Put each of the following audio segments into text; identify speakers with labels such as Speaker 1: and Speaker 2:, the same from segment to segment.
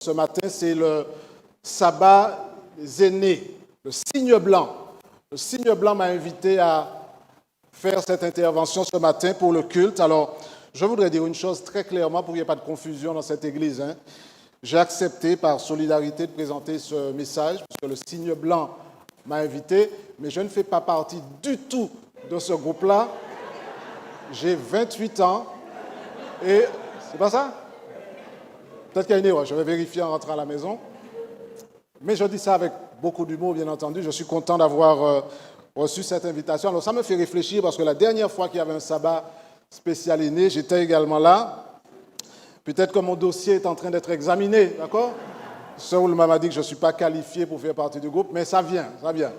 Speaker 1: Ce matin, c'est le sabbat des aînés, le signe blanc. Le signe blanc m'a invité à faire cette intervention ce matin pour le culte. Alors, je voudrais dire une chose très clairement pour qu'il n'y ait pas de confusion dans cette église. J'ai accepté par solidarité de présenter ce message, parce que le signe blanc m'a invité, mais je ne fais pas partie du tout de ce groupe-là. J'ai 28 ans et... C'est pas ça? Peut-être qu'il y a une erreur, je vais vérifier en rentrant à la maison. Mais je dis ça avec beaucoup d'humour, bien entendu. Je suis content d'avoir reçu cette invitation. Alors, ça me fait réfléchir parce que la dernière fois qu'il y avait un sabbat spécial aîné, j'étais également là. Peut-être que mon dossier est en train d'être examiné, d'accord? Saul m'a dit que je ne suis pas qualifié pour faire partie du groupe, mais ça vient, ça vient.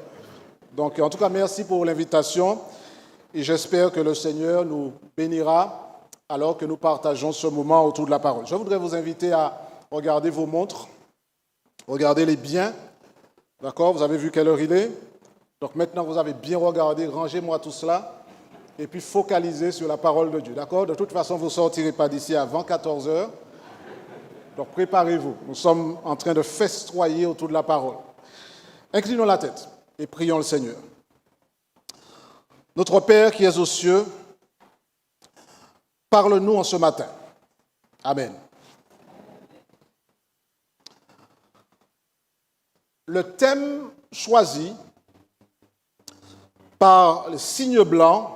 Speaker 1: Donc, en tout cas, merci pour l'invitation et j'espère que le Seigneur nous bénira alors que nous partageons ce moment autour de la parole. Je voudrais vous inviter à regarder vos montres, regardez-les bien, d'accord? Vous avez vu quelle heure il est? Donc maintenant, vous avez bien regardé, rangez-moi tout cela et puis focalisez sur la parole de Dieu, d'accord? De toute façon, vous ne sortirez pas d'ici avant 14 heures. Donc préparez-vous, nous sommes en train de festoyer autour de la parole. Inclinons la tête et prions le Seigneur. Notre Père qui es aux cieux, parle-nous en ce matin. Amen. Le thème choisi par le signe blanc,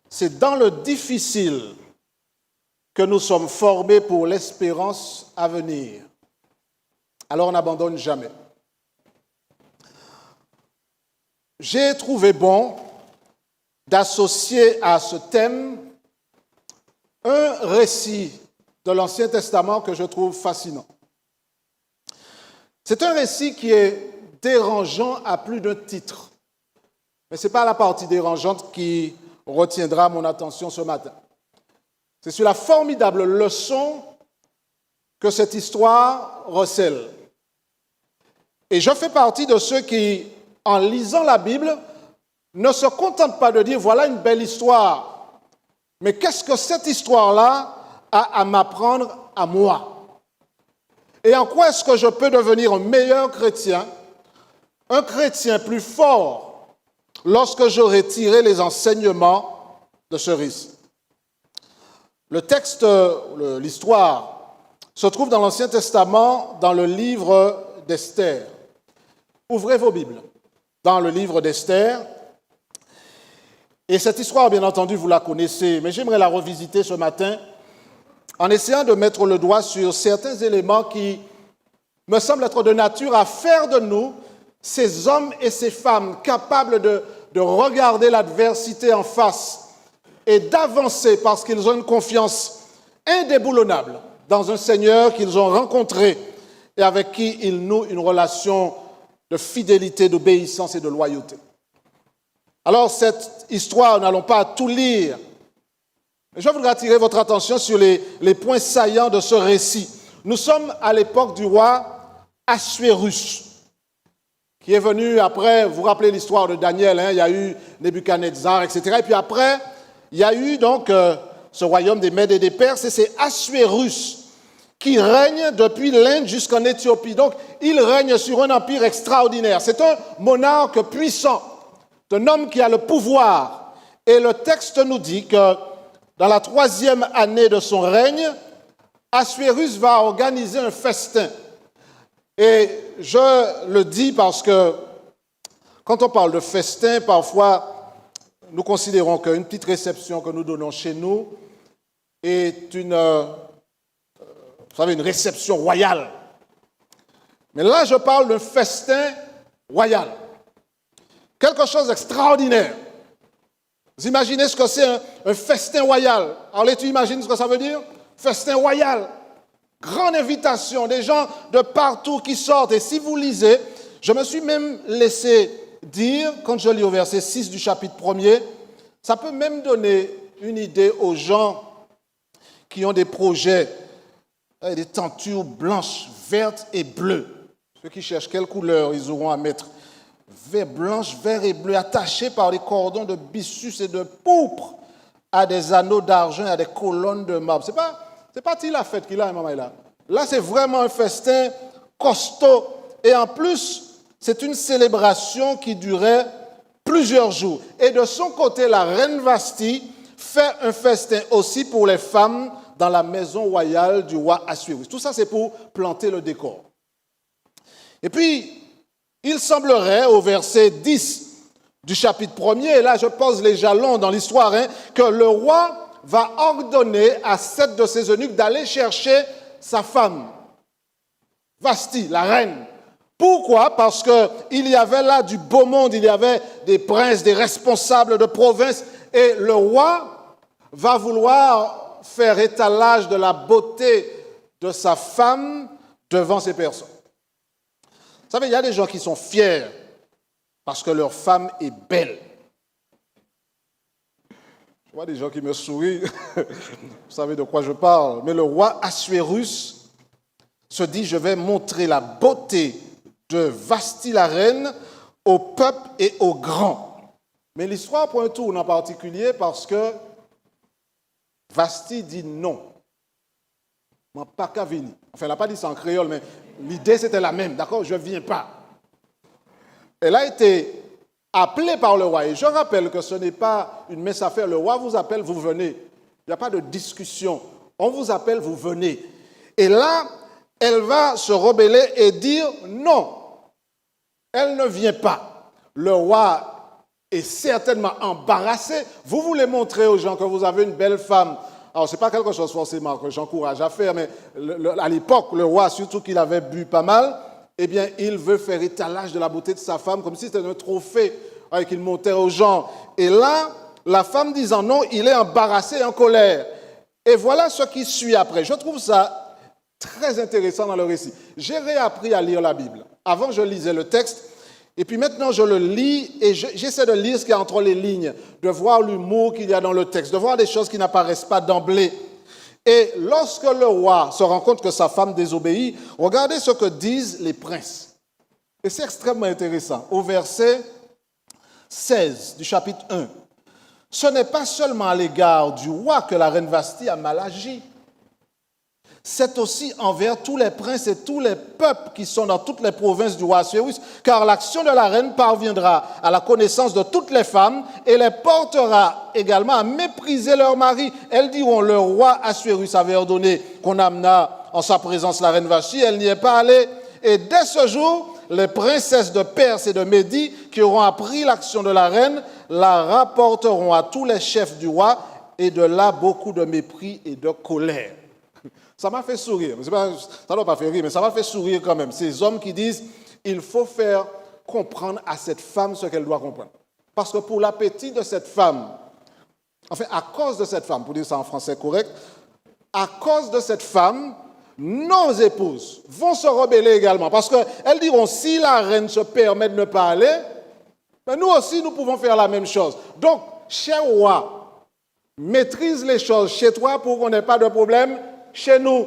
Speaker 1: c'est dans le difficile que nous sommes formés pour l'espérance à venir. Alors on n'abandonne jamais. J'ai trouvé bon d'associer à ce thème un récit de l'Ancien Testament que je trouve fascinant. C'est un récit qui est dérangeant à plus d'un titre. Mais ce n'est pas la partie dérangeante qui retiendra mon attention ce matin. C'est sur la formidable leçon que cette histoire recèle. Et je fais partie de ceux qui, en lisant la Bible, ne se contentent pas de dire « voilà une belle histoire ». Mais qu'est-ce que cette histoire-là a à m'apprendre à moi? Et en quoi est-ce que je peux devenir un meilleur chrétien, un chrétien plus fort, lorsque j'aurai tiré les enseignements de ce récit? Le texte, l'histoire, se trouve dans l'Ancien Testament, dans le livre d'Esther. Ouvrez vos Bibles dans le livre d'Esther. Et cette histoire, bien entendu, vous la connaissez, mais j'aimerais la revisiter ce matin en essayant de mettre le doigt sur certains éléments qui me semblent être de nature à faire de nous ces hommes et ces femmes capables de regarder l'adversité en face et d'avancer parce qu'ils ont une confiance indéboulonnable dans un Seigneur qu'ils ont rencontré et avec qui ils nouent une relation de fidélité, d'obéissance et de loyauté. Alors, cette histoire, nous n'allons pas tout lire. Je voudrais attirer votre attention sur les points saillants de ce récit. Nous sommes à l'époque du roi Assuérus, qui est venu après, vous vous rappelez l'histoire de Daniel, il y a eu Nebuchadnezzar, etc. Et puis après, il y a eu donc ce royaume des Mèdes et des Perses, et c'est Assuérus qui règne depuis l'Inde jusqu'en Éthiopie. Donc, il règne sur un empire extraordinaire. C'est un monarque puissant. C'est un homme qui a le pouvoir. Et le texte nous dit que dans la 3e année de son règne, Assuérus va organiser un festin. Et je le dis parce que quand on parle de festin, parfois nous considérons qu'une petite réception que nous donnons chez nous est une réception royale. Mais là, je parle d'un festin royal. Quelque chose d'extraordinaire. Vous imaginez ce que c'est un festin royal? Alors, tu imagines ce que ça veut dire? Festin royal. Grande invitation, des gens de partout qui sortent. Et si vous lisez, je me suis même laissé dire, quand je lis au verset 6 du chapitre 1er, ça peut même donner une idée aux gens qui ont des projets, des tentures blanches, vertes et bleues. Ceux qui cherchent quelle couleur ils auront à mettre. Vert, blanche, vert et bleu, attachés par des cordons de byssus et de pourpre à des anneaux d'argent et à des colonnes de marbre. C'est pas la fête qu'il a, maman, là. Là, c'est vraiment un festin costaud. Et en plus, c'est une célébration qui durait plusieurs jours. Et de son côté, la reine Vashti fait un festin aussi pour les femmes dans la maison royale du roi Assuérus. Tout ça, c'est pour planter le décor. Et puis, il semblerait, au verset 10 du chapitre 1er, et là je pose les jalons dans l'histoire, que le roi va ordonner à 7 de ses eunuques d'aller chercher sa femme, Vashti, la reine. Pourquoi? Parce qu'il y avait là du beau monde, il y avait des princes, des responsables de province, et le roi va vouloir faire étalage de la beauté de sa femme devant ces personnes. Vous savez, il y a des gens qui sont fiers parce que leur femme est belle. Je vois des gens qui me sourient, vous savez de quoi je parle. Mais le roi Assuérus se dit, je vais montrer la beauté de Vashti la reine au peuple et aux grands. Mais l'histoire prend un tour en particulier parce que Vashti dit non. Je ne pas qu'à venir. Enfin, elle n'a pas dit ça en créole, mais l'idée c'était la même. D'accord, je ne viens pas. Elle a été appelée par le roi. Et je rappelle que ce n'est pas une mince affaire. Le roi vous appelle, vous venez. Il n'y a pas de discussion. On vous appelle, vous venez. Et là, elle va se rebeller et dire non. Elle ne vient pas. Le roi est certainement embarrassé. Vous voulez montrer aux gens que vous avez une belle femme. Alors, ce n'est pas quelque chose forcément que j'encourage à faire, mais à l'époque, le roi, surtout qu'il avait bu pas mal, eh bien, il veut faire étalage de la beauté de sa femme, comme si c'était un trophée qu'il montait aux gens. Et là, la femme disant non, il est embarrassé et en colère. Et voilà ce qui suit après. Je trouve ça très intéressant dans le récit. J'ai réappris à lire la Bible. Avant, je lisais le texte, et puis maintenant, je le lis, et j'essaie de lire ce qu'il y a entre les lignes, de voir l'humour qu'il y a dans le texte, de voir des choses qui n'apparaissent pas d'emblée. Et lorsque le roi se rend compte que sa femme désobéit, regardez ce que disent les princes. Et c'est extrêmement intéressant. Au verset 16 du chapitre 1, ce n'est pas seulement à l'égard du roi que la reine Vashti a mal agi. C'est aussi envers tous les princes et tous les peuples qui sont dans toutes les provinces du roi Assuérus, car l'action de la reine parviendra à la connaissance de toutes les femmes et les portera également à mépriser leurs maris. Elles diront, le roi Assuérus avait ordonné qu'on amenât en sa présence la reine Vashti, elle n'y est pas allée. Et dès ce jour, les princesses de Perse et de Médie qui auront appris l'action de la reine la rapporteront à tous les chefs du roi, et de là beaucoup de mépris et de colère. Ça m'a fait sourire. Ça ne doit pas faire rire, mais ça m'a fait sourire quand même. Ces hommes qui disent, il faut faire comprendre à cette femme ce qu'elle doit comprendre. Parce que pour l'appétit de cette femme, enfin, à cause de cette femme, pour dire ça en français correct, à cause de cette femme, nos épouses vont se rebeller également. Parce qu'elles diront, si la reine se permet de ne pas aller, ben nous aussi, nous pouvons faire la même chose. Donc, cher roi, maîtrise les choses chez toi pour qu'on n'ait pas de problème chez nous.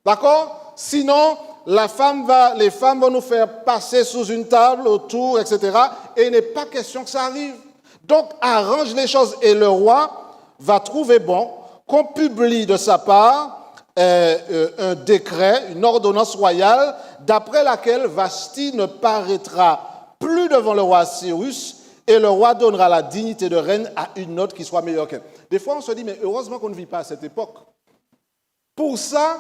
Speaker 1: D'accord? Sinon, les femmes vont nous faire passer sous une table, autour, etc. Et il n'est pas question que ça arrive. Donc, arrange les choses. Et le roi va trouver bon qu'on publie de sa part un décret, une ordonnance royale, d'après laquelle Vashti ne paraîtra plus devant le roi Assuérus, et le roi donnera la dignité de reine à une autre qui soit meilleure qu'elle. Des fois, on se dit, mais heureusement qu'on ne vit pas à cette époque. Pour ça,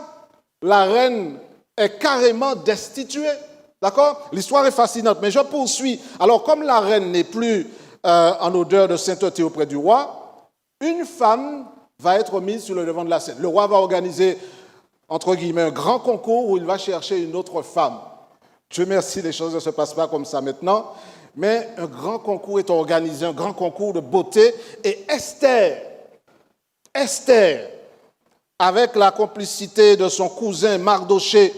Speaker 1: la reine est carrément destituée. D'accord? L'histoire est fascinante, mais je poursuis. Alors, comme la reine n'est plus en odeur de sainteté auprès du roi, une femme va être mise sur le devant de la scène. Le roi va organiser, entre guillemets, un grand concours où il va chercher une autre femme. Dieu merci, les choses ne se passent pas comme ça maintenant, mais un grand concours est organisé, un grand concours de beauté, et Esther, avec la complicité de son cousin Mardoché,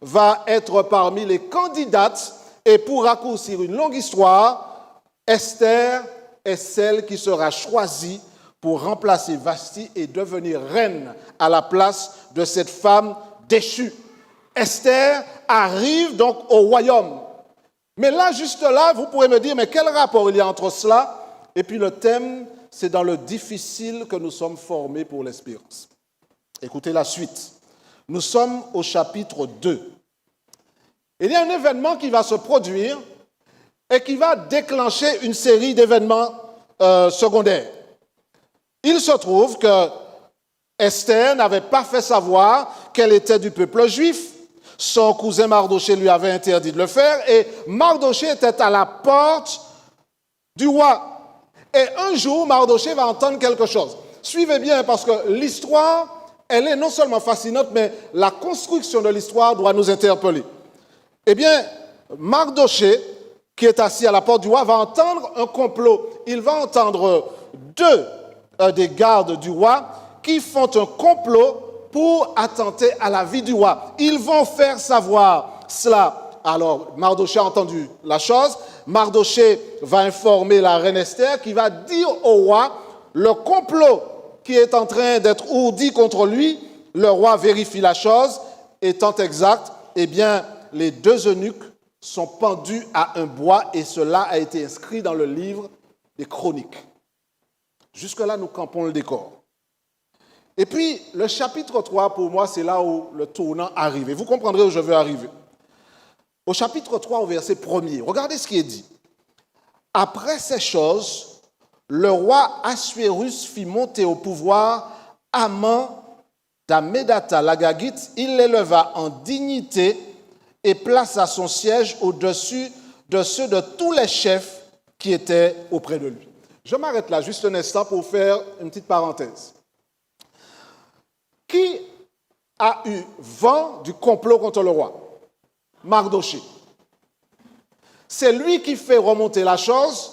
Speaker 1: va être parmi les candidates. Et pour raccourcir une longue histoire, Esther est celle qui sera choisie pour remplacer Vashti et devenir reine à la place de cette femme déchue. Esther arrive donc au royaume. Mais là, juste là, vous pourrez me dire, mais quel rapport il y a entre cela? Et puis le thème, c'est dans le difficile que nous sommes formés pour l'espérance. Écoutez la suite. Nous sommes au chapitre 2. Il y a un événement qui va se produire et qui va déclencher une série d'événements secondaires. Il se trouve que Esther n'avait pas fait savoir qu'elle était du peuple juif. Son cousin Mardoché lui avait interdit de le faire et Mardoché était à la porte du roi. Et un jour, Mardoché va entendre quelque chose. Suivez bien parce que l'histoire, elle est non seulement fascinante, mais la construction de l'histoire doit nous interpeller. Eh bien, Mardoché, qui est assis à la porte du roi, va entendre un complot. Il va entendre deux des gardes du roi qui font un complot pour attenter à la vie du roi. Ils vont faire savoir cela. Alors, Mardoché a entendu la chose. Mardoché va informer la reine Esther qui va dire au roi le complot qui est en train d'être ourdi contre lui. Le roi vérifie la chose. Étant exact, eh bien, les deux eunuques sont pendus à un bois et cela a été inscrit dans le livre des Chroniques. Jusque-là, nous campons le décor. Et puis, le chapitre 3, pour moi, c'est là où le tournant arrive. Et vous comprendrez où je veux arriver. Au chapitre 3, au verset 1er, regardez ce qui est dit. Après ces choses, le roi Assuérus fit monter au pouvoir Haman d'Hammédatha l'Agagite. Il l'éleva en dignité et plaça son siège au-dessus de ceux de tous les chefs qui étaient auprès de lui. Je m'arrête là juste un instant pour faire une petite parenthèse. Qui a eu vent du complot contre le roi? Mardoché. C'est lui qui fait remonter la chose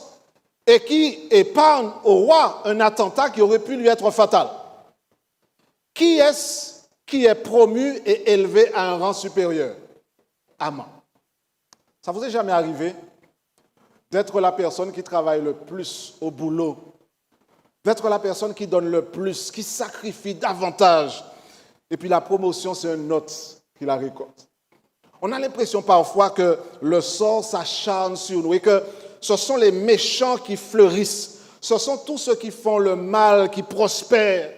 Speaker 1: et qui épargne au roi un attentat qui aurait pu lui être fatal. Qui est-ce qui est promu et élevé à un rang supérieur? Haman. Ça vous est jamais arrivé d'être la personne qui travaille le plus au boulot, d'être la personne qui donne le plus, qui sacrifie davantage, et puis la promotion, c'est un autre qui la récolte. On a l'impression parfois que le sort s'acharne sur nous et que ce sont les méchants qui fleurissent, ce sont tous ceux qui font le mal, qui prospèrent.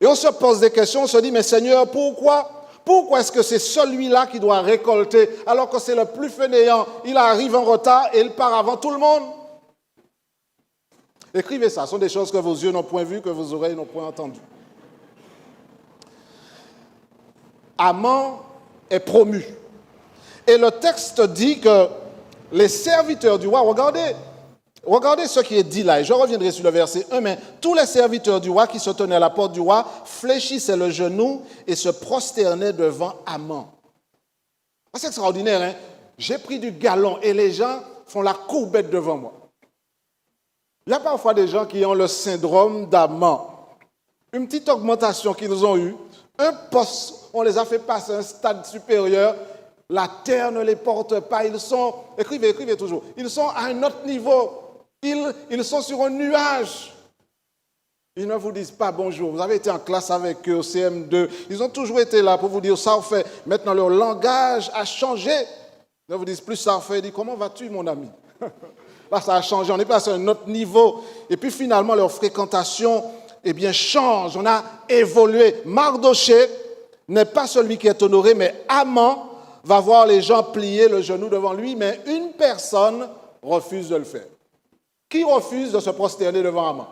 Speaker 1: Et on se pose des questions, on se dit, mais Seigneur, pourquoi est-ce que c'est celui-là qui doit récolter alors que c'est le plus fainéant? Il arrive en retard et il part avant tout le monde. Écrivez ça, ce sont des choses que vos yeux n'ont point vues, que vos oreilles n'ont point entendues. Haman est promu. Et le texte dit que les serviteurs du roi, regardez ce qui est dit là, et je reviendrai sur le verset 1, mais tous les serviteurs du roi qui se tenaient à la porte du roi fléchissaient le genou et se prosternaient devant Haman. C'est extraordinaire, hein? J'ai pris du galon et les gens font la courbette devant moi. Il y a parfois des gens qui ont le syndrome d'Haman. Une petite augmentation qu'ils ont eue, un poste, on les a fait passer à un stade supérieur, la terre ne les porte pas, ils sont, écrivez toujours, ils sont à un autre niveau, ils sont sur un nuage. Ils ne vous disent pas bonjour, vous avez été en classe avec eux au CM2, ils ont toujours été là pour vous dire ça fait. Maintenant leur langage a changé, ils ne vous disent plus ça fait, ils disent comment vas-tu mon ami? Là ça a changé, on est passé à un autre niveau, et puis finalement leur fréquentation change, on a évolué. Mardoché n'est pas celui qui est honoré, mais Haman va voir les gens plier le genou devant lui, mais une personne refuse de le faire. Qui refuse de se prosterner devant Haman?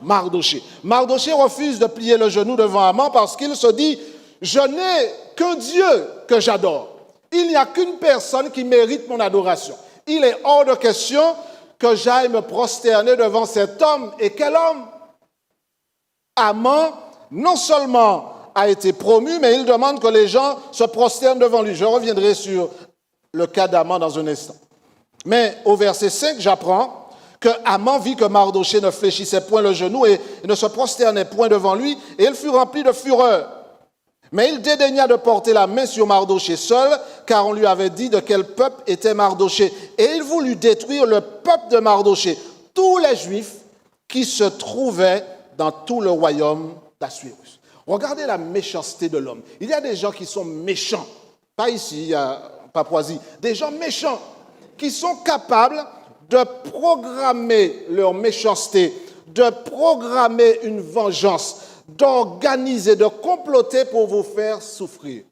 Speaker 1: Mardoché. Mardoché refuse de plier le genou devant Haman parce qu'il se dit « Je n'ai qu'un Dieu que j'adore. Il n'y a qu'une personne qui mérite mon adoration. Il est hors de question que j'aille me prosterner devant cet homme. Et quel homme? » Haman, non seulement a été promu, mais il demande que les gens se prosternent devant lui. Je reviendrai sur le cas d'Haman dans un instant. Mais au verset 5, j'apprends que Haman vit que Mardoché ne fléchissait point le genou et ne se prosternait point devant lui, et il fut rempli de fureur. Mais il dédaigna de porter la main sur Mardoché seul, car on lui avait dit de quel peuple était Mardoché. Et il voulut détruire le peuple de Mardoché, tous les Juifs qui se trouvaient dans tout le royaume d'Assuérus. Regardez la méchanceté de l'homme. Il y a des gens qui sont méchants, pas ici, à Papouasie, des gens méchants qui sont capables de programmer leur méchanceté, de programmer une vengeance, d'organiser, de comploter pour vous faire souffrir.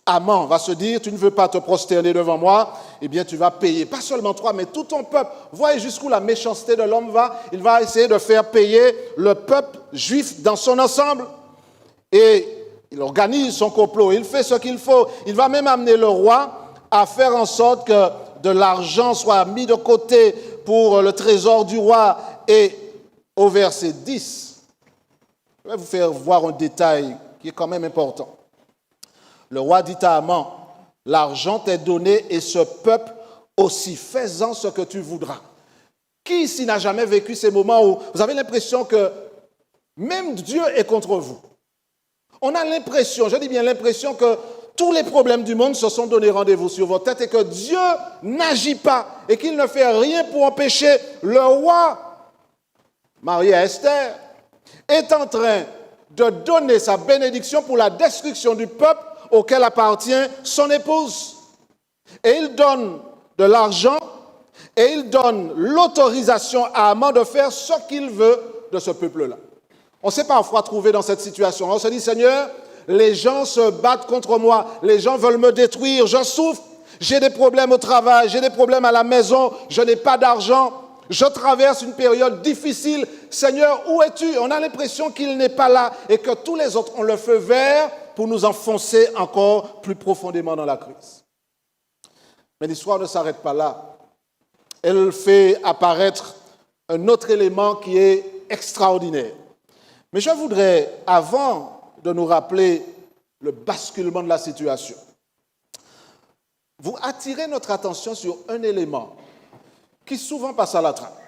Speaker 1: Aman va se dire, tu ne veux pas te prosterner devant moi, eh bien tu vas payer, pas seulement toi, mais tout ton peuple. Voyez jusqu'où la méchanceté de l'homme va. Il va essayer de faire payer le peuple juif dans son ensemble. Et il organise son complot, il fait ce qu'il faut. Il va même amener le roi à faire en sorte que de l'argent soit mis de côté pour le trésor du roi. Et au verset 10, je vais vous faire voir un détail qui est quand même important. Le roi dit à Aman, l'argent t'est donné et ce peuple aussi, fais-en ce que tu voudras. Qui ici n'a jamais vécu ces moments où vous avez l'impression que même Dieu est contre vous? On a l'impression, je dis bien l'impression que tous les problèmes du monde se sont donné rendez-vous sur votre tête et que Dieu n'agit pas et qu'il ne fait rien pour empêcher le roi, marié à Esther, est en train de donner sa bénédiction pour la destruction du peuple auquel appartient son épouse. Et il donne de l'argent et il donne l'autorisation à Aman de faire ce qu'il veut de ce peuple-là. On s'est parfois trouvé dans cette situation. On se dit, Seigneur, les gens se battent contre moi, les gens veulent me détruire, je souffre, j'ai des problèmes au travail, j'ai des problèmes à la maison, je n'ai pas d'argent, je traverse une période difficile. Seigneur, où es-tu? On a l'impression qu'il n'est pas là et que tous les autres ont le feu vert pour nous enfoncer encore plus profondément dans la crise. Mais l'histoire ne s'arrête pas là. Elle fait apparaître un autre élément qui est extraordinaire. Mais je voudrais, avant de nous rappeler le basculement de la situation, vous attirer notre attention sur un élément qui souvent passe à la trappe.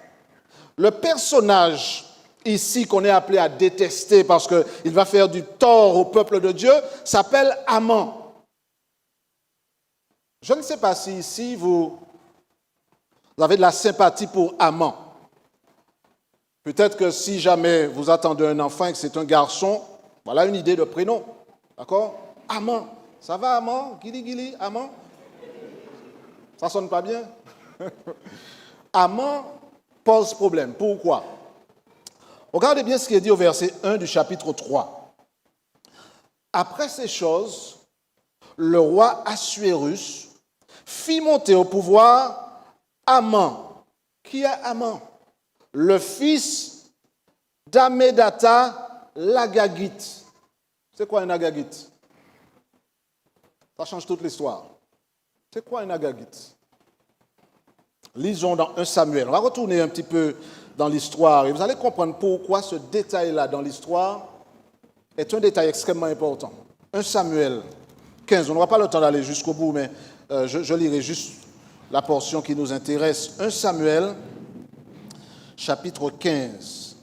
Speaker 1: Le personnage ici qu'on est appelé à détester parce qu'il va faire du tort au peuple de Dieu s'appelle Aman. Je ne sais pas si ici vous avez de la sympathie pour Aman. Peut-être que si jamais vous attendez un enfant et que c'est un garçon, voilà une idée de prénom. D'accord? Aman. Ça va, Aman? Gili, Aman? Ça sonne pas bien? Aman pose problème. Pourquoi? Regardez bien ce qui est dit au verset 1 du chapitre 3. Après ces choses, le roi Assuérus fit monter au pouvoir Aman. Qui est Aman? Le fils d'Amédatha l'Agagite. C'est quoi un Agagite? Ça change toute l'histoire. C'est quoi un Agagite? Lisons dans 1 Samuel. On va retourner un petit peu dans l'histoire et vous allez comprendre pourquoi ce détail-là dans l'histoire est un détail extrêmement important. 1 Samuel 15. On n'aura pas le temps d'aller jusqu'au bout, mais je lirai juste la portion qui nous intéresse. 1 Samuel chapitre 15.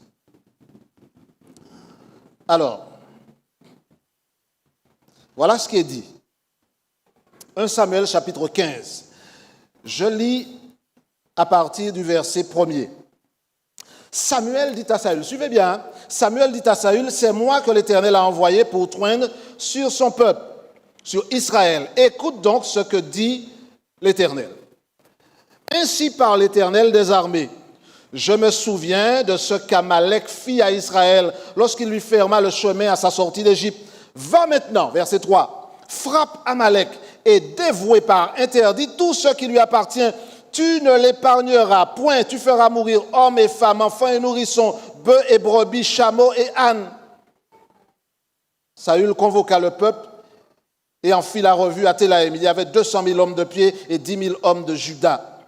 Speaker 1: Alors, voilà ce qui est dit. 1 Samuel chapitre 15. Je lis à partir du verset 1er. Samuel dit à Saül, suivez bien, hein? Samuel dit à Saül, c'est moi que l'Éternel a envoyé pour oindre sur son peuple, sur Israël. Écoute donc ce que dit l'Éternel. Ainsi parle l'Éternel des armées. Je me souviens de ce qu'Amalek fit à Israël lorsqu'il lui ferma le chemin à sa sortie d'Égypte. Va maintenant, verset 3, frappe Amalek et dévoué par interdit tout ce qui lui appartient. Tu ne l'épargneras point, tu feras mourir hommes et femmes, enfants et nourrissons, bœufs et brebis, chameaux et ânes. Saül convoqua le peuple et en fit la revue à Télaïm. Il y avait 200 000 hommes de pied et 10 000 hommes de Juda.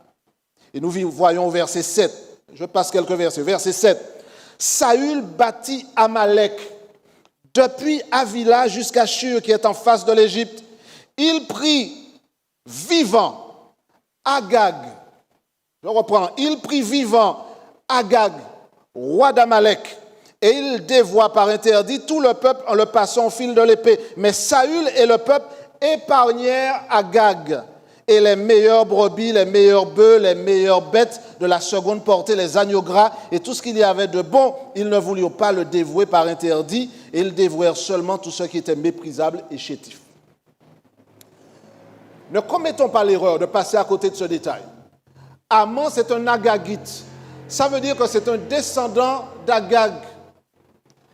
Speaker 1: Et nous voyons au verset 7. Je passe quelques versets. Verset 7. Saül bâtit Amalek depuis Avila jusqu'à Shur qui est en face de l'Égypte. Il prit vivant Agag, je reprends, il prit vivant Agag, roi d'Amalek, et il dévoua par interdit tout le peuple en le passant au fil de l'épée. Mais Saül et le peuple épargnèrent Agag, et les meilleures brebis, les meilleurs bœufs, les meilleures bêtes de la seconde portée, les agneaux gras, et tout ce qu'il y avait de bon, ils ne voulurent pas le dévouer par interdit, et ils dévouèrent seulement tout ce qui était méprisable et chétif. Ne commettons pas l'erreur de passer à côté de ce détail. Aman, c'est un Agagite. Ça veut dire que c'est un descendant d'Agag.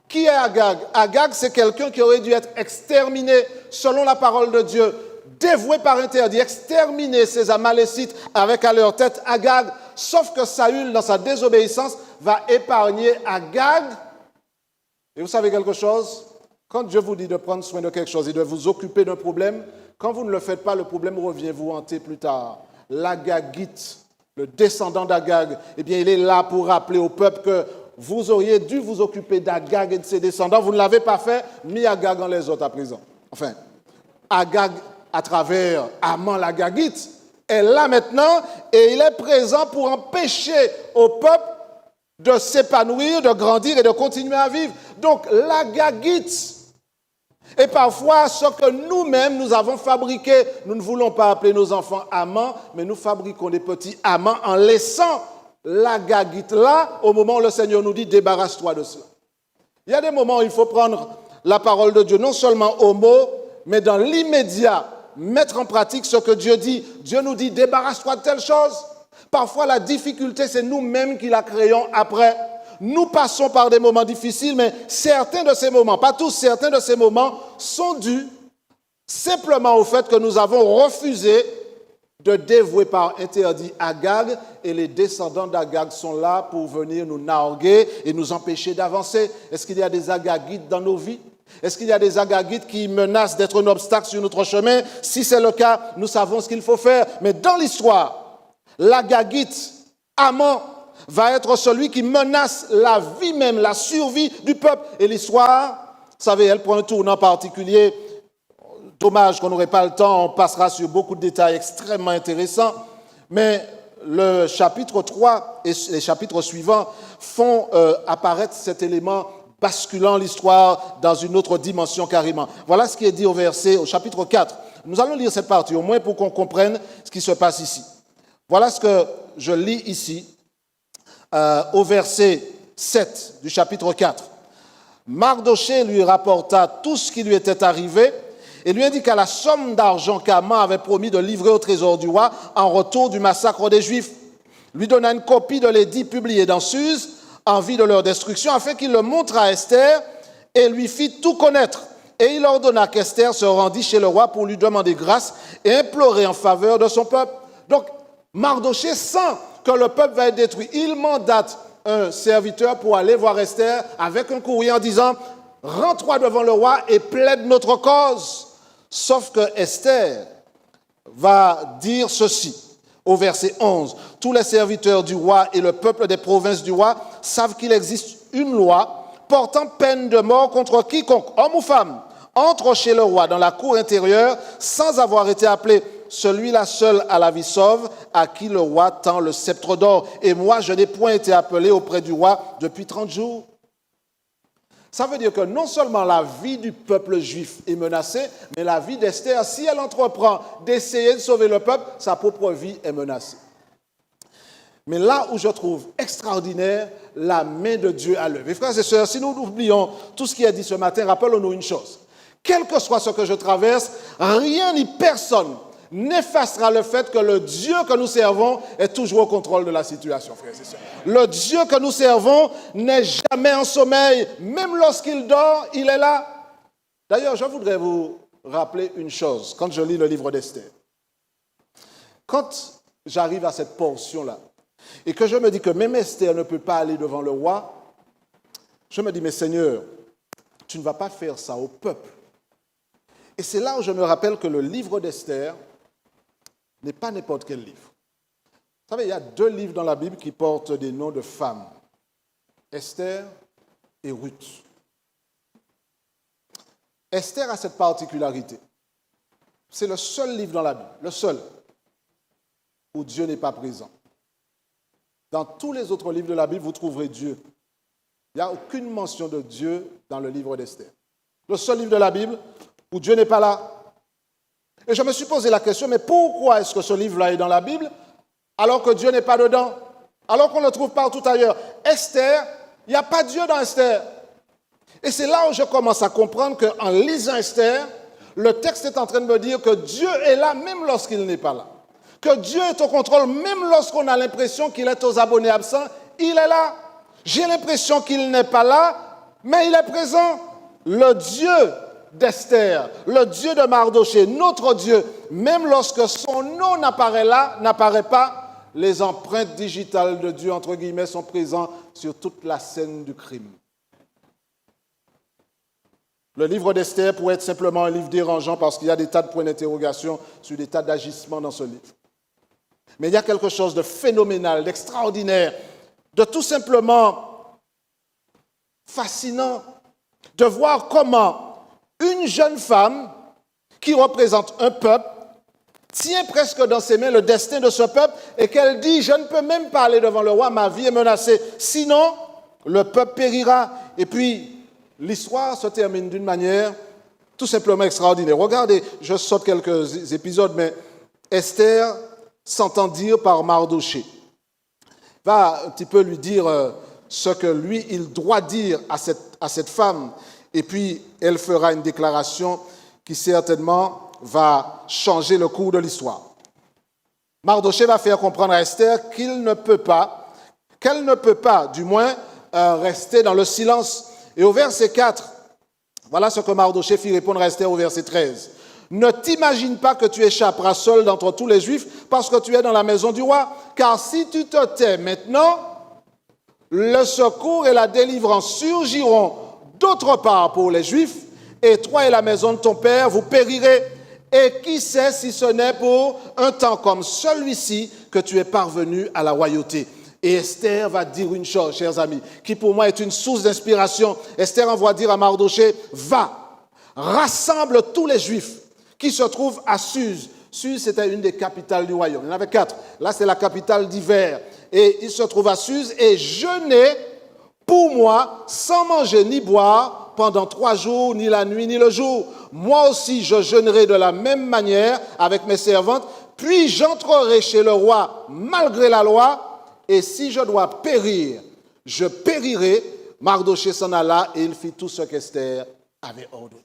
Speaker 1: Qui est Agag? Agag, c'est quelqu'un qui aurait dû être exterminé selon la parole de Dieu, dévoué par interdit, exterminer ces Amalécites avec à leur tête Agag, sauf que Saül, dans sa désobéissance, va épargner Agag. Et vous savez quelque chose? Quand Dieu vous dit de prendre soin de quelque chose et de vous occuper d'un problème, quand vous ne le faites pas, le problème revient vous hanter plus tard. L'Agagite, le descendant d'Agag, eh bien, il est là pour rappeler au peuple que vous auriez dû vous occuper d'Agag et de ses descendants. Vous ne l'avez pas fait, mis Agag en les autres à présent. Enfin, Agag, à travers Aman l'Agagite, est là maintenant et il est présent pour empêcher au peuple de s'épanouir, de grandir et de continuer à vivre. Donc, l'Agagite est parfois ce que nous-mêmes nous avons fabriqué. Nous ne voulons pas appeler nos enfants amants, mais nous fabriquons des petits amants en laissant l'Agagite là au moment où le Seigneur nous dit débarrasse-toi de cela. Il y a des moments où il faut prendre la parole de Dieu, non seulement au mot, mais dans l'immédiat, mettre en pratique ce que Dieu dit. Dieu nous dit débarrasse-toi de telle chose. Parfois la difficulté, c'est nous-mêmes qui la créons après. Nous passons par des moments difficiles, mais certains de ces moments, pas tous, certains de ces moments sont dus simplement au fait que nous avons refusé de dévouer par interdit Agag, et les descendants d'Agag sont là pour venir nous narguer et nous empêcher d'avancer. Est-ce qu'il y a des Agagites dans nos vies? Est-ce qu'il y a des Agagites qui menacent d'être un obstacle sur notre chemin? Si c'est le cas, nous savons ce qu'il faut faire. Mais dans l'histoire, l'Agagite, Aman, va être celui qui menace la vie même, la survie du peuple. Et l'histoire, vous savez, elle prend un tournant particulier. Dommage qu'on n'aurait pas le temps, on passera sur beaucoup de détails extrêmement intéressants. Mais le chapitre 3 et les chapitres suivants font apparaître cet élément basculant l'histoire dans une autre dimension carrément. Voilà ce qui est dit au chapitre 4. Nous allons lire cette partie, au moins pour qu'on comprenne ce qui se passe ici. Voilà ce que je lis ici, au verset 7 du chapitre 4. Mardochée lui rapporta tout ce qui lui était arrivé et lui indiqua la somme d'argent qu'Aman avait promis de livrer au trésor du roi en retour du massacre des Juifs. Lui donna une copie de l'édit publié dans Suse en vue de leur destruction, afin qu'il le montre à Esther et lui fit tout connaître. Et il ordonna qu'Esther se rendît chez le roi pour lui demander grâce et implorer en faveur de son peuple. Donc, Mardochée sent que le peuple va être détruit. Il mandate un serviteur pour aller voir Esther avec un courrier en disant « Rends-toi devant le roi et plaide notre cause ». Sauf que Esther va dire ceci au verset 11. « Tous les serviteurs du roi et le peuple des provinces du roi savent qu'il existe une loi portant peine de mort contre quiconque, homme ou femme, entre chez le roi dans la cour intérieure sans avoir été appelé. Celui-là seul a la vie sauve, à qui le roi tend le sceptre d'or. Et moi, je n'ai point été appelé auprès du roi depuis 30 jours. » Ça veut dire que non seulement la vie du peuple juif est menacée, mais la vie d'Esther, si elle entreprend d'essayer de sauver le peuple, sa propre vie est menacée. Mais là où je trouve extraordinaire, la main de Dieu à l'œuvre. Et frères et sœurs, si nous oublions tout ce qui est dit ce matin, rappelons-nous une chose. Quel que soit ce que je traverse, rien ni personne n'effacera le fait que le Dieu que nous servons est toujours au contrôle de la situation, frères et sœurs. Le Dieu que nous servons n'est jamais en sommeil. Même lorsqu'il dort, il est là. D'ailleurs, je voudrais vous rappeler une chose quand je lis le livre d'Esther. Quand j'arrive à cette portion-là, et que je me dis que même Esther ne peut pas aller devant le roi, je me dis, mais Seigneur, tu ne vas pas faire ça au peuple. Et c'est là où je me rappelle que le livre d'Esther n'est pas n'importe quel livre. Vous savez, il y a 2 livres dans la Bible qui portent des noms de femmes. Esther et Ruth. Esther a cette particularité. C'est le seul livre dans la Bible, le seul, où Dieu n'est pas présent. Dans tous les autres livres de la Bible, vous trouverez Dieu. Il n'y a aucune mention de Dieu dans le livre d'Esther. Le seul livre de la Bible où Dieu n'est pas là. Et je me suis posé la question, mais pourquoi est-ce que ce livre-là est dans la Bible alors que Dieu n'est pas dedans, alors qu'on le trouve partout ailleurs? Esther, il n'y a pas Dieu dans Esther. Et c'est là où je commence à comprendre qu'en lisant Esther, le texte est en train de me dire que Dieu est là même lorsqu'il n'est pas là. Que Dieu est au contrôle même lorsqu'on a l'impression qu'il est aux abonnés absents, il est là. J'ai l'impression qu'il n'est pas là, mais il est présent. Le Dieu d'Esther, le Dieu de Mardoché, notre Dieu, même lorsque son nom n'apparaît pas, les empreintes digitales de Dieu, entre guillemets, sont présentes sur toute la scène du crime. Le livre d'Esther pourrait être simplement un livre dérangeant parce qu'il y a des tas de points d'interrogation sur des tas d'agissements dans ce livre. Mais il y a quelque chose de phénoménal, d'extraordinaire, de tout simplement fascinant, de voir comment une jeune femme qui représente un peuple tient presque dans ses mains le destin de ce peuple et qu'elle dit « Je ne peux même pas aller devant le roi, ma vie est menacée, sinon le peuple périra. » Et puis, l'histoire se termine d'une manière tout simplement extraordinaire. Regardez, je saute quelques épisodes, mais Esther s'entend dire par Mardoché. Va un petit peu lui dire ce que lui, il doit dire à cette femme. Et puis, elle fera une déclaration qui certainement va changer le cours de l'histoire. Mardoché va faire comprendre à Esther qu'elle ne peut pas, du moins, rester dans le silence. Et au verset 4, voilà ce que Mardoché fit répondre à Esther au verset 13. « Ne t'imagine pas que tu échapperas seul d'entre tous les Juifs parce que tu es dans la maison du roi, car si tu te tais maintenant, le secours et la délivrance surgiront d'autre part pour les Juifs, et toi et la maison de ton père, vous périrez. Et qui sait si ce n'est pour un temps comme celui-ci que tu es parvenu à la royauté. » Et Esther va dire une chose, chers amis, qui pour moi est une source d'inspiration. Esther envoie dire à Mardoché, va, rassemble tous les Juifs qui se trouvent à Suse. Suse, c'était une des capitales du royaume. Il y en avait 4. Là, c'est la capitale d'hiver. Et ils se trouvent à Suse et jeûnez pour moi sans manger ni boire pendant 3 jours, ni la nuit, ni le jour. Moi aussi, je jeûnerai de la même manière avec mes servantes. Puis j'entrerai chez le roi malgré la loi. Et si je dois périr, je périrai. Mardoché s'en alla et il fit tout ce qu'Esther avait ordonné.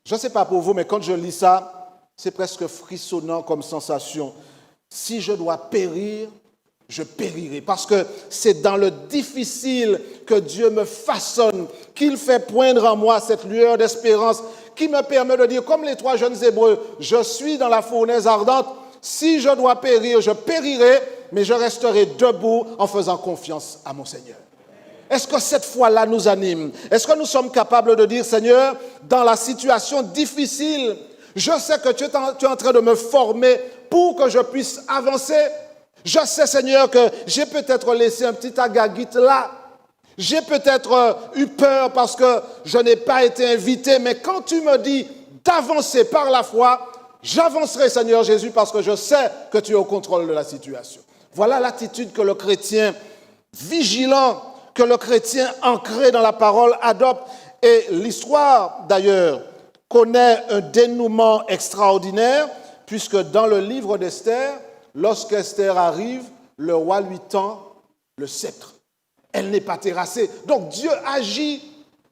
Speaker 1: Je ne sais pas pour vous, mais quand je lis ça, c'est presque frissonnant comme sensation. Si je dois périr, je périrai. Parce que c'est dans le difficile que Dieu me façonne, qu'il fait poindre en moi cette lueur d'espérance qui me permet de dire, comme les 3 jeunes Hébreux, je suis dans la fournaise ardente. Si je dois périr, je périrai, mais je resterai debout en faisant confiance à mon Seigneur. Est-ce que cette foi-là nous anime? Est-ce que nous sommes capables de dire, Seigneur, dans la situation difficile, je sais que tu es en train de me former pour que je puisse avancer. Je sais, Seigneur, que j'ai peut-être laissé un petit agaguite là. J'ai peut-être eu peur parce que je n'ai pas été invité, mais quand tu me dis d'avancer par la foi, j'avancerai, Seigneur Jésus, parce que je sais que tu es au contrôle de la situation. Voilà l'attitude que le chrétien vigilant, que le chrétien ancré dans la parole adopte. Et l'histoire, d'ailleurs, connaît un dénouement extraordinaire, puisque dans le livre d'Esther, lorsqu'Esther arrive, le roi lui tend le sceptre. Elle n'est pas terrassée. Donc Dieu agit.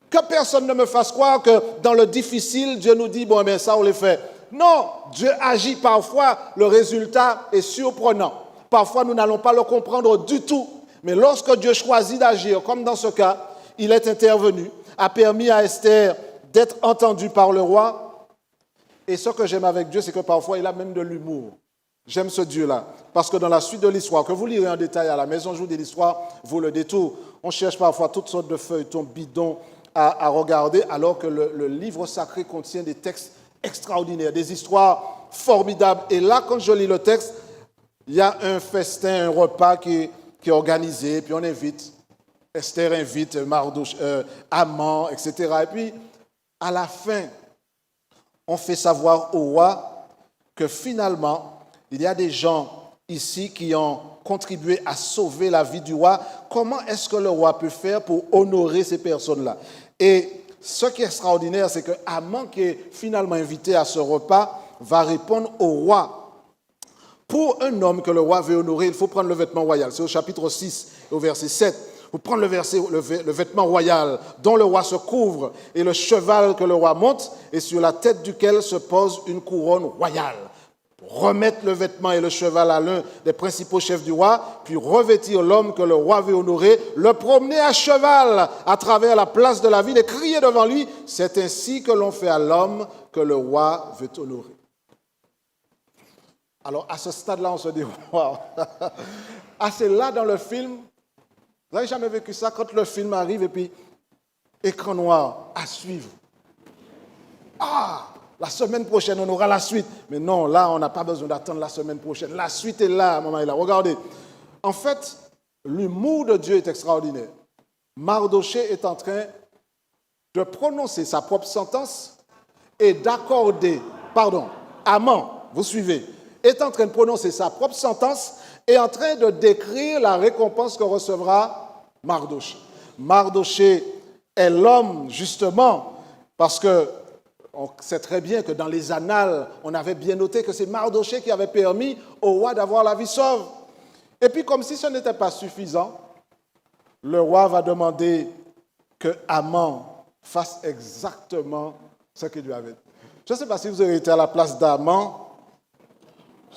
Speaker 1: Que personne ne me fasse croire que dans le difficile, Dieu nous dit, bon, bien ça, on le fait. Non, Dieu agit parfois, le résultat est surprenant. Parfois, nous n'allons pas le comprendre du tout. Mais lorsque Dieu choisit d'agir, comme dans ce cas, il est intervenu, a permis à Esther d'être entendue par le roi. Et ce que j'aime avec Dieu, c'est que parfois, il a même de l'humour. J'aime ce Dieu-là. Parce que dans la suite de l'histoire, que vous lirez en détail à la maison, jour de l'histoire, vaut le détour. On cherche parfois toutes sortes de feuilletons bidons à regarder, alors que le livre sacré contient des textes extraordinaires, des histoires formidables. Et là, quand je lis le texte, il y a un festin, un repas qui est organisé, puis on invite, Esther invite Mardoché, Haman, etc. Et puis, à la fin, on fait savoir au roi que finalement, il y a des gens ici qui ont contribué à sauver la vie du roi. Comment est-ce que le roi peut faire pour honorer ces personnes-là? Et ce qui est extraordinaire, c'est que Haman, qui est finalement invité à ce repas, va répondre au roi. Pour un homme que le roi veut honorer, il faut prendre le vêtement royal. C'est au chapitre 6, au verset 7. Il faut prendre le vêtement royal dont le roi se couvre et le cheval que le roi monte et sur la tête duquel se pose une couronne royale. remettre le vêtement et le cheval à l'un des principaux chefs du roi, puis revêtir l'homme que le roi veut honorer, le promener à cheval à travers la place de la ville et crier devant lui, c'est ainsi que l'on fait à l'homme que le roi veut honorer. Alors à ce stade-là, on se dit, waouh, ah c'est là dans le film, vous n'avez jamais vécu ça quand le film arrive et puis écran noir, à suivre. Ah, la semaine prochaine, on aura la suite. Mais non, là, on n'a pas besoin d'attendre la semaine prochaine. La suite est là, maman est là. Regardez. En fait, l'humour de Dieu est extraordinaire. Mardoché est en train de prononcer sa propre sentence et d'accorder, Haman, vous suivez, est en train de prononcer sa propre sentence et en train de décrire la récompense que recevra Mardoché. Mardoché est l'homme, justement, parce que on sait très bien que dans les annales, on avait bien noté que c'est Mardoché qui avait permis au roi d'avoir la vie sauve. Et puis, comme si ce n'était pas suffisant, le roi va demander que Haman fasse exactement ce qu'il lui avait dit. Je ne sais pas si vous avez été à la place d'Haman.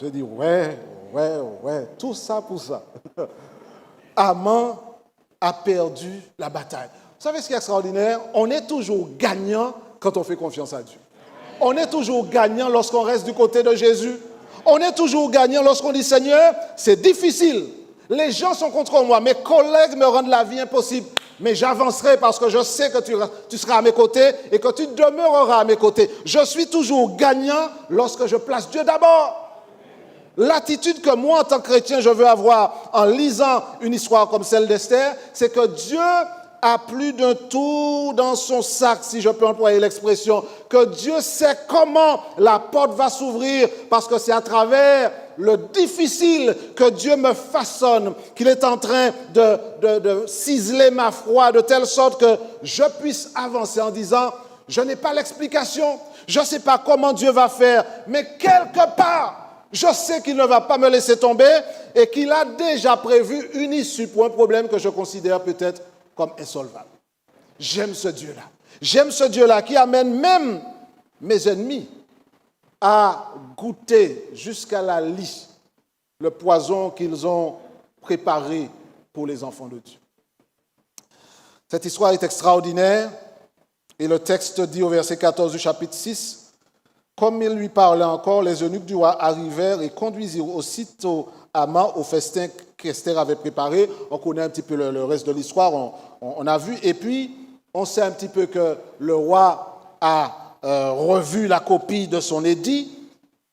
Speaker 1: J'ai dit, ouais, tout ça pour ça. Haman a perdu la bataille. Vous savez ce qui est extraordinaire? On est toujours gagnant quand on fait confiance à Dieu. On est toujours gagnant lorsqu'on reste du côté de Jésus. On est toujours gagnant lorsqu'on dit, Seigneur, c'est difficile. Les gens sont contre moi. Mes collègues me rendent la vie impossible. Mais j'avancerai parce que je sais que tu seras à mes côtés et que tu demeureras à mes côtés. Je suis toujours gagnant lorsque je place Dieu d'abord. L'attitude que moi, en tant que chrétien, je veux avoir en lisant une histoire comme celle d'Esther, c'est que Dieu a plus d'un tour dans son sac, si je peux employer l'expression, que Dieu sait comment la porte va s'ouvrir, parce que c'est à travers le difficile que Dieu me façonne, qu'il est en train de ciseler ma foi de telle sorte que je puisse avancer en disant, je n'ai pas l'explication, je ne sais pas comment Dieu va faire, mais quelque part, je sais qu'il ne va pas me laisser tomber et qu'il a déjà prévu une issue pour un problème que je considère peut-être comme insolvable. J'aime ce Dieu-là. J'aime ce Dieu-là qui amène même mes ennemis à goûter jusqu'à la lie le poison qu'ils ont préparé pour les enfants de Dieu. Cette histoire est extraordinaire et le texte dit au verset 14 du chapitre 6, « Comme il lui parlait encore, les eunuques du roi arrivèrent et conduisirent aussitôt Haman au festin qu'Esther avait préparé. » On connaît un petit peu le reste de l'histoire, on a vu. Et puis, on sait un petit peu que le roi a revu la copie de son édit.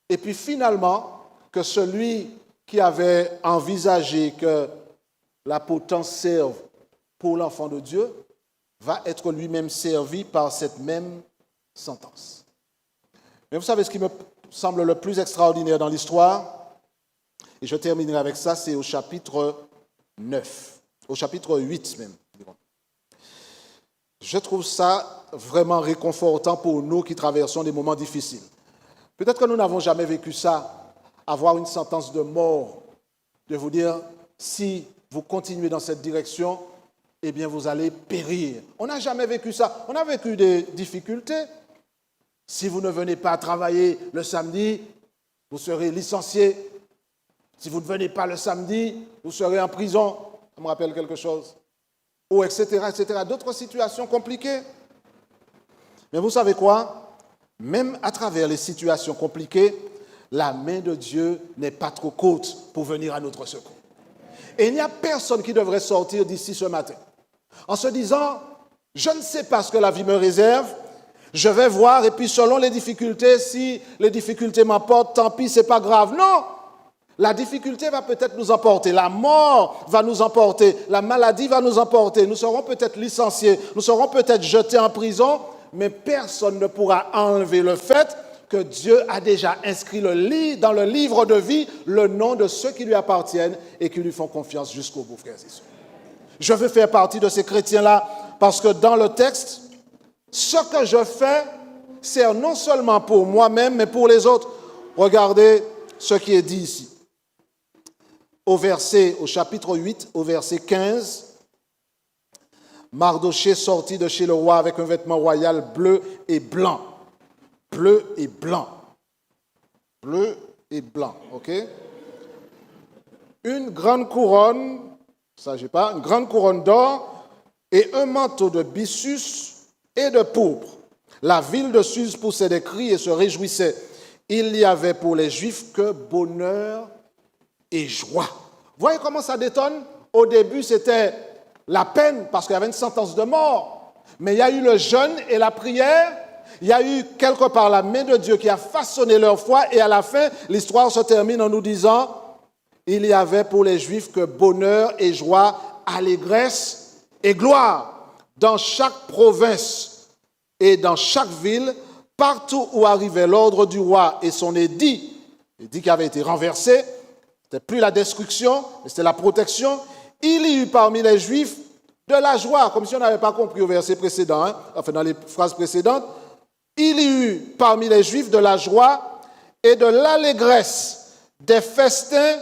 Speaker 1: Et puis finalement, que celui qui avait envisagé que la potence serve pour l'enfant de Dieu va être lui-même servi par cette même sentence. Mais vous savez ce qui me semble le plus extraordinaire dans l'histoire, et je terminerai avec ça, c'est au chapitre 9, au chapitre 8 même. Je trouve ça vraiment réconfortant pour nous qui traversons des moments difficiles. Peut-être que nous n'avons jamais vécu ça, avoir une sentence de mort, de vous dire, si vous continuez dans cette direction, eh bien vous allez périr. On n'a jamais vécu ça. On a vécu des difficultés. Si vous ne venez pas travailler le samedi, vous serez licencié. Si vous ne venez pas le samedi, vous serez en prison. Ça me rappelle quelque chose. Ou etc., etc. D'autres situations compliquées. Mais vous savez quoi? Même à travers les situations compliquées, la main de Dieu n'est pas trop courte pour venir à notre secours. Et il n'y a personne qui devrait sortir d'ici ce matin en se disant, je ne sais pas ce que la vie me réserve, je vais voir et puis selon les difficultés, si les difficultés m'emportent, tant pis, c'est pas grave. Non! La difficulté va peut-être nous emporter, la mort va nous emporter, la maladie va nous emporter, nous serons peut-être licenciés, nous serons peut-être jetés en prison, mais personne ne pourra enlever le fait que Dieu a déjà inscrit dans le livre de vie le nom de ceux qui lui appartiennent et qui lui font confiance jusqu'au bout, frères et sœurs. Je veux faire partie de ces chrétiens-là parce que dans le texte, ce que je fais sert non seulement pour moi-même, mais pour les autres. Regardez ce qui est dit ici. Au chapitre 8, au verset 15, Mardoché sortit de chez le roi avec un vêtement royal bleu et blanc. Bleu et blanc. Bleu et blanc, ok? Une grande couronne, ça j'ai pas, une grande couronne d'or et un manteau de byssus et de pourpre. La ville de Suse poussait des cris et se réjouissait. Il n'y avait pour les Juifs que bonheur et joie. Voyez comment ça détonne? Au début, c'était la peine parce qu'il y avait une sentence de mort. Mais il y a eu le jeûne et la prière. Il y a eu quelque part la main de Dieu qui a façonné leur foi. Et à la fin, l'histoire se termine en nous disant il y avait pour les Juifs que bonheur et joie, allégresse et gloire. Dans chaque province et dans chaque ville, partout où arrivait l'ordre du roi et son édit qui avait été renversé, c'était plus la destruction, mais c'était la protection. Il y eut parmi les Juifs de la joie, comme si on n'avait pas compris au verset précédent, enfin dans les phrases précédentes. Il y eut parmi les Juifs de la joie et de l'allégresse, des festins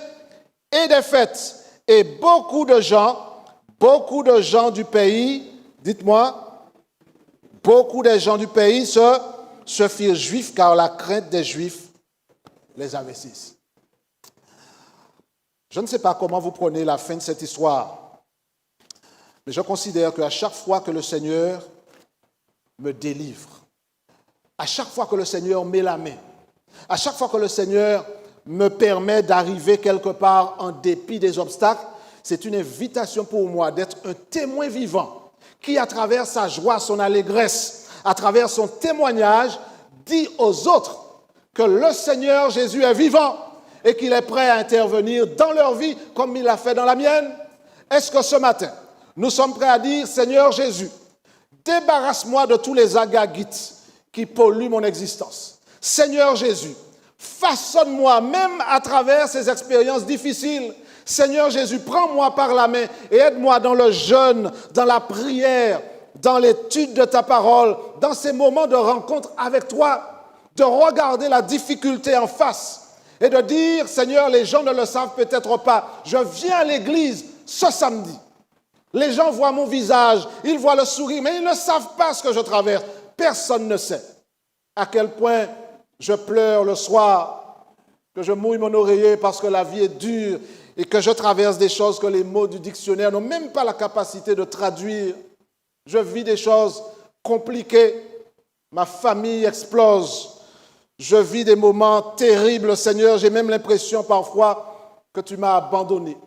Speaker 1: et des fêtes. Et beaucoup de gens du pays, dites-moi, beaucoup des gens du pays se firent juifs car la crainte des Juifs les avait saisis. Je ne sais pas comment vous prenez la fin de cette histoire, mais je considère qu'à chaque fois que le Seigneur me délivre, à chaque fois que le Seigneur met la main, à chaque fois que le Seigneur me permet d'arriver quelque part en dépit des obstacles, c'est une invitation pour moi d'être un témoin vivant qui, à travers sa joie, son allégresse, à travers son témoignage, dit aux autres que le Seigneur Jésus est vivant et qu'il est prêt à intervenir dans leur vie comme il l'a fait dans la mienne. Est-ce que ce matin, nous sommes prêts à dire, Seigneur Jésus, débarrasse-moi de tous les agagites qui polluent mon existence. Seigneur Jésus, façonne-moi même à travers ces expériences difficiles. Seigneur Jésus, prends-moi par la main et aide-moi dans le jeûne, dans la prière, dans l'étude de ta parole, dans ces moments de rencontre avec toi, de regarder la difficulté en face et de dire, Seigneur, les gens ne le savent peut-être pas, je viens à l'église ce samedi. Les gens voient mon visage, ils voient le sourire, mais ils ne savent pas ce que je traverse. Personne ne sait à quel point je pleure le soir, que je mouille mon oreiller parce que la vie est dure et que je traverse des choses que les mots du dictionnaire n'ont même pas la capacité de traduire. Je vis des choses compliquées. Ma famille explose. Je vis des moments terribles, Seigneur. J'ai même l'impression parfois que tu m'as abandonné.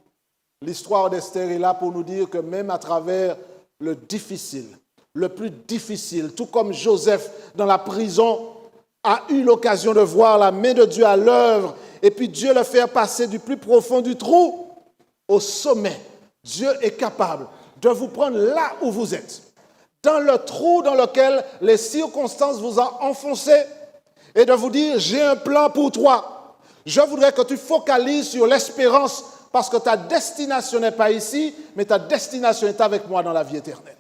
Speaker 1: L'histoire d'Esther est là pour nous dire que même à travers le difficile, le plus difficile, tout comme Joseph dans la prison a eu l'occasion de voir la main de Dieu à l'œuvre et puis Dieu le faire passer du plus profond du trou au sommet. Dieu est capable de vous prendre là où vous êtes, dans le trou dans lequel les circonstances vous ont enfoncé et de vous dire, j'ai un plan pour toi. Je voudrais que tu focalises sur l'espérance parce que ta destination n'est pas ici, mais ta destination est avec moi dans la vie éternelle.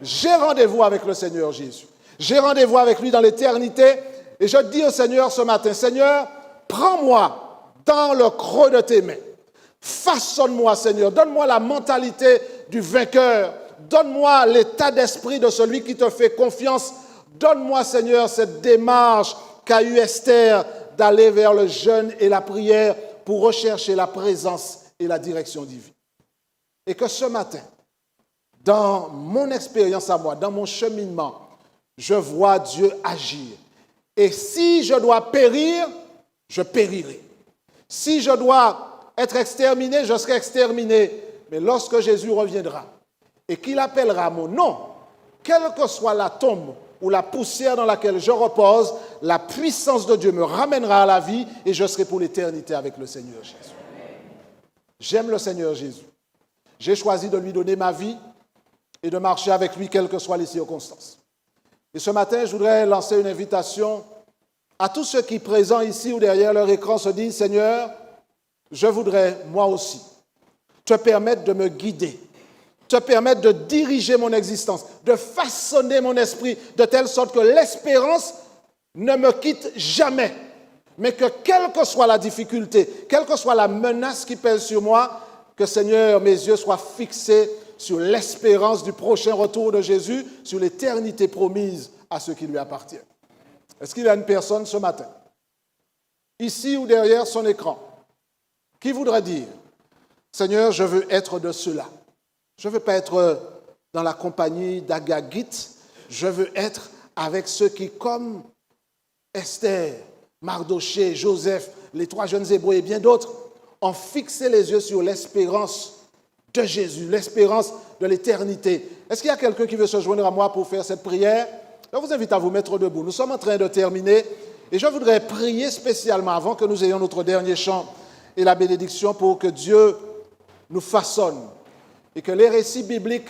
Speaker 1: J'ai rendez-vous avec le Seigneur Jésus. J'ai rendez-vous avec lui dans l'éternité. Et je dis au Seigneur ce matin, Seigneur, prends-moi dans le creux de tes mains. Façonne-moi, Seigneur. Donne-moi la mentalité du vainqueur. Donne-moi l'état d'esprit de celui qui te fait confiance. Donne-moi, Seigneur, cette démarche qu'a eu Esther d'aller vers le jeûne et la prière pour rechercher la présence et la direction divine. Et que ce matin, dans mon expérience à moi, dans mon cheminement, je vois Dieu agir. Et si je dois périr, je périrai. Si je dois être exterminé, je serai exterminé. Mais lorsque Jésus reviendra et qu'il appellera mon nom, quelle que soit la tombe ou la poussière dans laquelle je repose, la puissance de Dieu me ramènera à la vie et je serai pour l'éternité avec le Seigneur Jésus. J'aime le Seigneur Jésus. J'ai choisi de lui donner ma vie et de marcher avec lui, quelles que soient les circonstances. Et ce matin, je voudrais lancer une invitation à tous ceux qui, présents ici ou derrière leur écran, se disent, Seigneur, je voudrais, moi aussi, te permettre de me guider, te permettre de diriger mon existence, de façonner mon esprit, de telle sorte que l'espérance ne me quitte jamais, mais que quelle que soit la difficulté, quelle que soit la menace qui pèse sur moi, que, Seigneur, mes yeux soient fixés sur l'espérance du prochain retour de Jésus, sur l'éternité promise à ceux qui lui appartiennent. Est-ce qu'il y a une personne ce matin ici ou derrière son écran, qui voudrait dire, Seigneur, je veux être de ceux-là. Je ne veux pas être dans la compagnie d'Agagites, je veux être avec ceux qui, comme Esther, Mardoché, Joseph, les 3 jeunes Hébreux et bien d'autres, ont fixé les yeux sur l'espérance de Jésus, l'espérance de l'éternité. Est-ce qu'il y a quelqu'un qui veut se joindre à moi pour faire cette prière? Je vous invite à vous mettre debout. Nous sommes en train de terminer et je voudrais prier spécialement avant que nous ayons notre dernier chant et la bénédiction pour que Dieu nous façonne et que les récits bibliques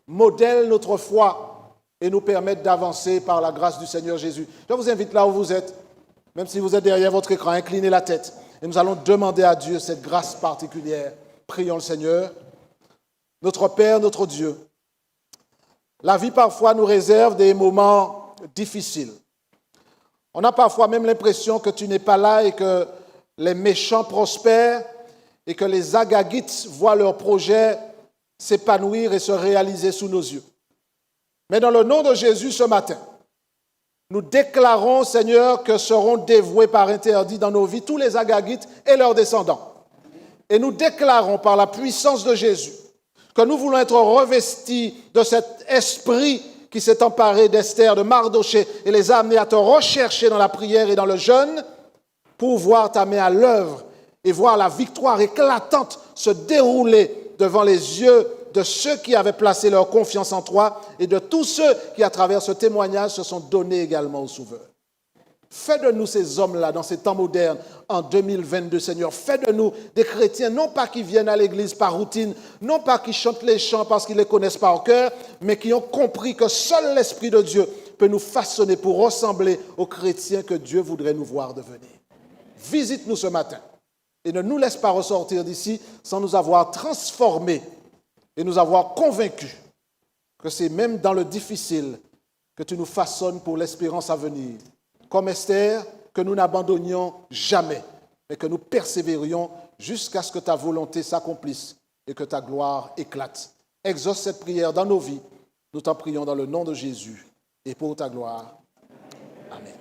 Speaker 1: modèlent notre foi et nous permettent d'avancer par la grâce du Seigneur Jésus. Je vous invite là où vous êtes, même si vous êtes derrière votre écran, inclinez la tête et nous allons demander à Dieu cette grâce particulière. Prions le Seigneur. Notre Père, notre Dieu, la vie parfois nous réserve des moments difficiles. On a parfois même l'impression que tu n'es pas là et que les méchants prospèrent et que les Agagites voient leurs projets s'épanouir et se réaliser sous nos yeux. Mais dans le nom de Jésus ce matin, nous déclarons, Seigneur, que seront dévoués par interdit dans nos vies tous les Agagites et leurs descendants. Et nous déclarons par la puissance de Jésus que nous voulons être revestis de cet esprit qui s'est emparé d'Esther, de Mardoché et les a amenés à te rechercher dans la prière et dans le jeûne pour voir ta main à l'œuvre et voir la victoire éclatante se dérouler devant les yeux de ceux qui avaient placé leur confiance en toi et de tous ceux qui, à travers ce témoignage, se sont donnés également au Sauveur. Fais de nous ces hommes-là dans ces temps modernes, en 2022, Seigneur. Fais de nous des chrétiens, non pas qui viennent à l'église par routine, non pas qui chantent les chants parce qu'ils les connaissent par cœur, mais qui ont compris que seul l'Esprit de Dieu peut nous façonner pour ressembler aux chrétiens que Dieu voudrait nous voir devenir. Visite-nous ce matin et ne nous laisse pas ressortir d'ici sans nous avoir transformés et nous avoir convaincus que c'est même dans le difficile que tu nous façonnes pour l'espérance à venir. Comme Esther, que nous n'abandonnions jamais, mais que nous persévérions jusqu'à ce que ta volonté s'accomplisse et que ta gloire éclate. Exauce cette prière dans nos vies. Nous t'en prions dans le nom de Jésus et pour ta gloire. Amen.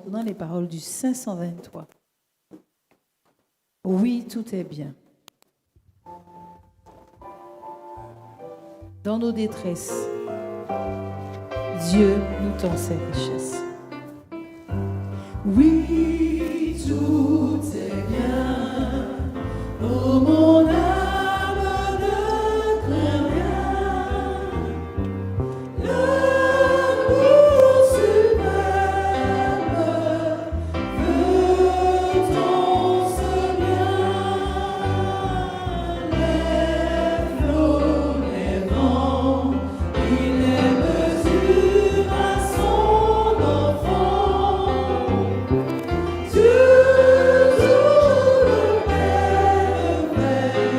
Speaker 2: Dans les paroles du 523. Oui, tout est bien. Dans nos détresses, Dieu nous tend ses richesses. Oui, tout est bien. Oh mon âme, ne crains rien. L'amour suprême veut ton seul bien. Les flots, les vents, il les mesure à son enfant. Toujours le Père.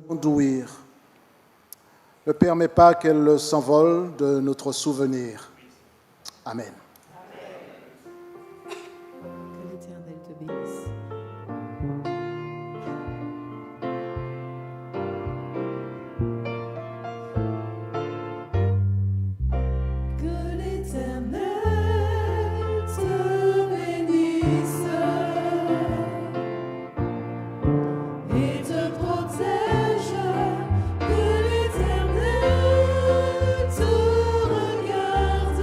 Speaker 1: conduire. Ne permets pas qu'elle s'envole de notre souvenir. Amen.
Speaker 2: Que l'Éternel te bénisse. Que l'Éternel te bénisse et te protège. Que l'Éternel te regarde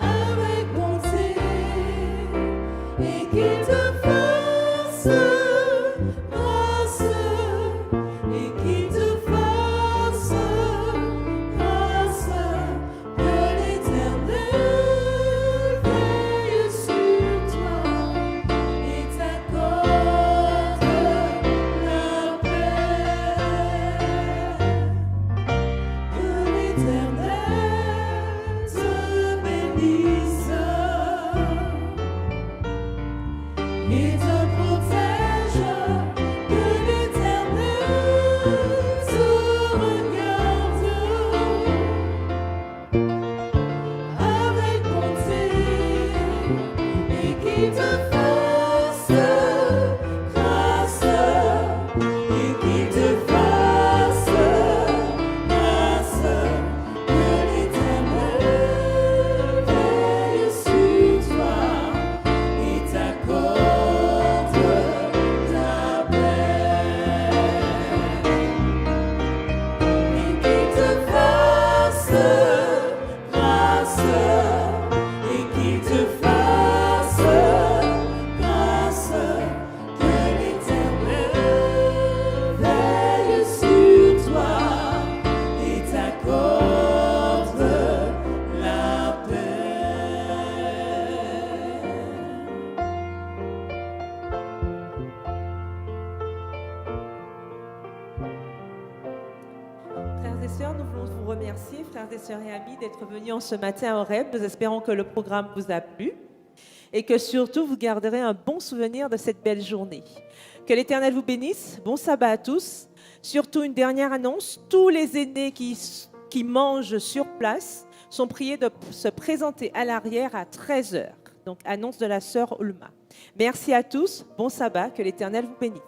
Speaker 2: avec bonté et qu'il te fasse grâce et qu'il te fasse grâce. Que l'Éternel veille sur toi et t'accorde la paix. Que l'Éternel te bénisse et te protège. Que l'Éternel te regarde avec bonté et qu'il te fasse grâce et qu'il te fasse grâce. Que l'Éternel veille sur toi et t'accorde la paix. Et qu'il te fasse grâce et qu'il te fasse grâce. Que l'Éternel veille sur toi et t'accorde la paix.
Speaker 3: Frères et sœurs, nous voulons vous remercier, frères et sœurs et amis, d'être venus en ce matin au REB. Nous espérons que le programme vous a plu et que surtout vous garderez un bon souvenir de cette belle journée. Que l'Éternel vous bénisse. Bon sabbat à tous. Surtout une dernière annonce, tous les aînés qui mangent sur place sont priés de se présenter à l'arrière à 13h. Donc annonce de la sœur Olma. Merci à tous. Bon sabbat. Que l'Éternel vous bénisse.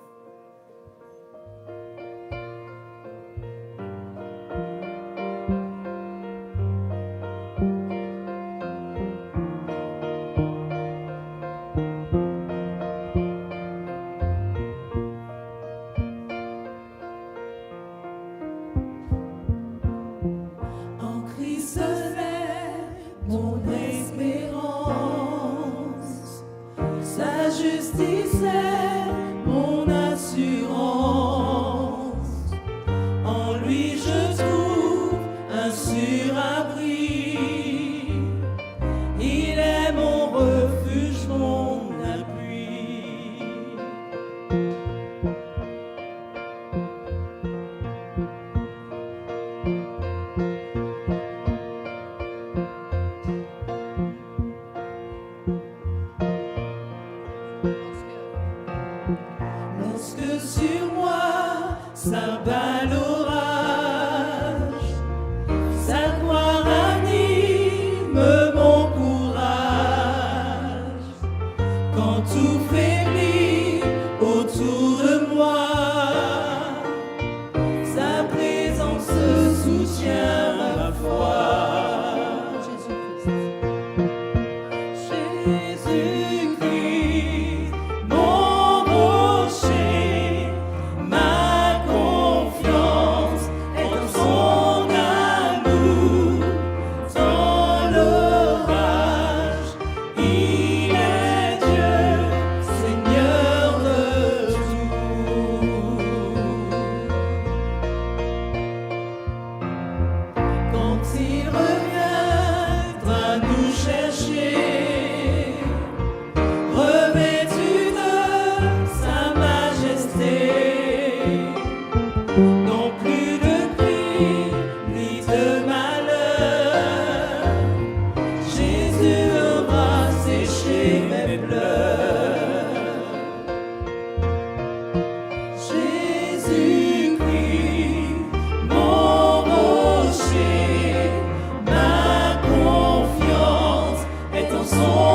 Speaker 2: En Christ est mon espérance, sa justice est mon assurance. En lui je trouve un sûr abri, il est mon refuge, mon appui. Lorsque sur moi s'abat l'orage, sa gloire anime mon courage. Quand tout faiblit autour de moi, sa présence soutient ma foi. Jésus-Christ, mon rocher, ma confiance.
Speaker 4: son